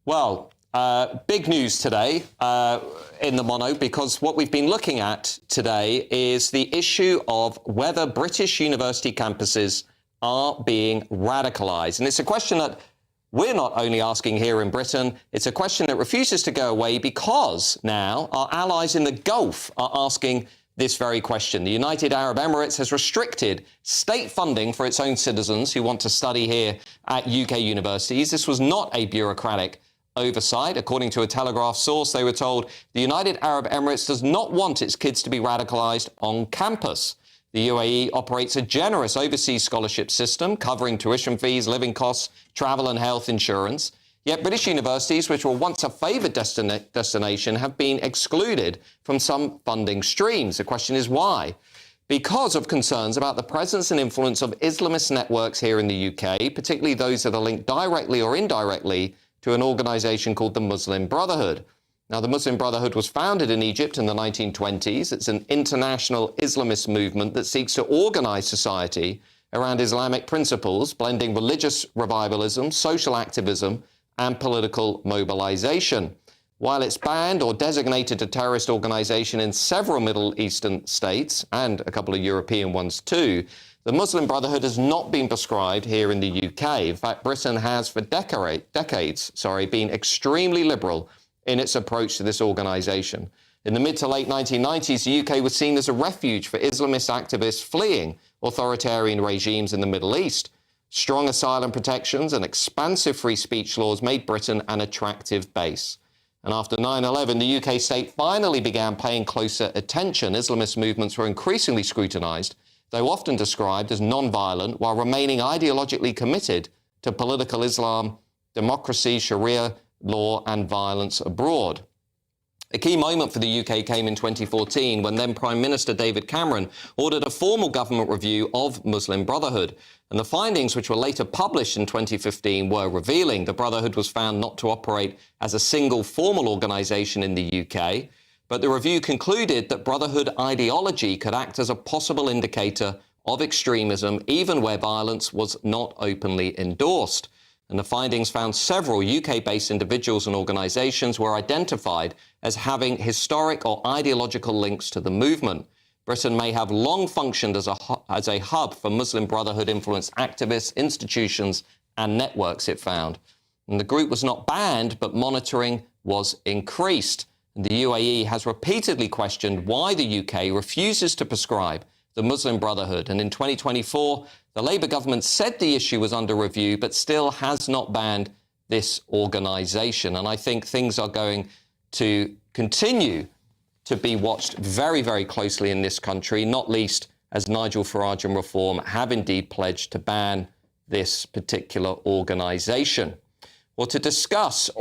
Well, big news today in the Mono, because what we've been looking at today is the issue of whether British university campuses are being radicalised. And it's a question that we're not only asking here in Britain, it's a question that refuses to go away because now our allies in the Gulf are asking this very question. The United Arab Emirates has restricted state funding for its own citizens who want to study here at UK universities. This was not a bureaucratic oversight. According to a Telegraph source, they were told the United Arab Emirates does not want its kids to be radicalised on campus. The UAE operates a generous overseas scholarship system covering tuition fees, living costs, travel and health insurance. Yet British universities, which were once a favoured destination, have been excluded from some funding streams. The question is why? Because of concerns about the presence and influence of Islamist networks here in the UK, particularly those that are linked directly or indirectly to an organisation called the Muslim Brotherhood. Now, the Muslim Brotherhood was founded in Egypt in the 1920s. It's an international Islamist movement that seeks to organise society around Islamic principles, blending religious revivalism, social activism, and political mobilisation. While it's banned or designated a terrorist organisation in several Middle Eastern states, and a couple of European ones too, the Muslim Brotherhood has not been prescribed here in the UK. In fact, Britain has for decades been extremely liberal in its approach to this organisation. In the mid to late 1990s, the UK was seen as a refuge for Islamist activists fleeing authoritarian regimes in the Middle East. Strong asylum protections and expansive free speech laws made Britain an attractive base. And after 9/11, the UK state finally began paying closer attention. Islamist movements were increasingly scrutinised, though often described as non-violent, while remaining ideologically committed to political Islam, democracy, Sharia law and violence abroad. A key moment for the UK came in 2014 when then Prime Minister David Cameron ordered a formal government review of Muslim Brotherhood. And the findings, which were later published in 2015, were revealing. The Brotherhood was found not to operate as a single formal organisation in the UK, but the review concluded that Brotherhood ideology could act as a possible indicator of extremism, even where violence was not openly endorsed. And the findings found several UK-based individuals and organisations were identified as having historic or ideological links to the movement. Britain may have long functioned as a hub for Muslim Brotherhood-influenced activists, institutions and networks, it found. And the group was not banned, but monitoring was increased. And the UAE has repeatedly questioned why the UK refuses to prescribe the Muslim Brotherhood. And in 2024, the Labour government said the issue was under review, but still has not banned this organisation. And I think things are going to continue to be watched very, very closely in this country, not least as Nigel Farage and Reform have indeed pledged to ban this particular organisation. Well, to discuss all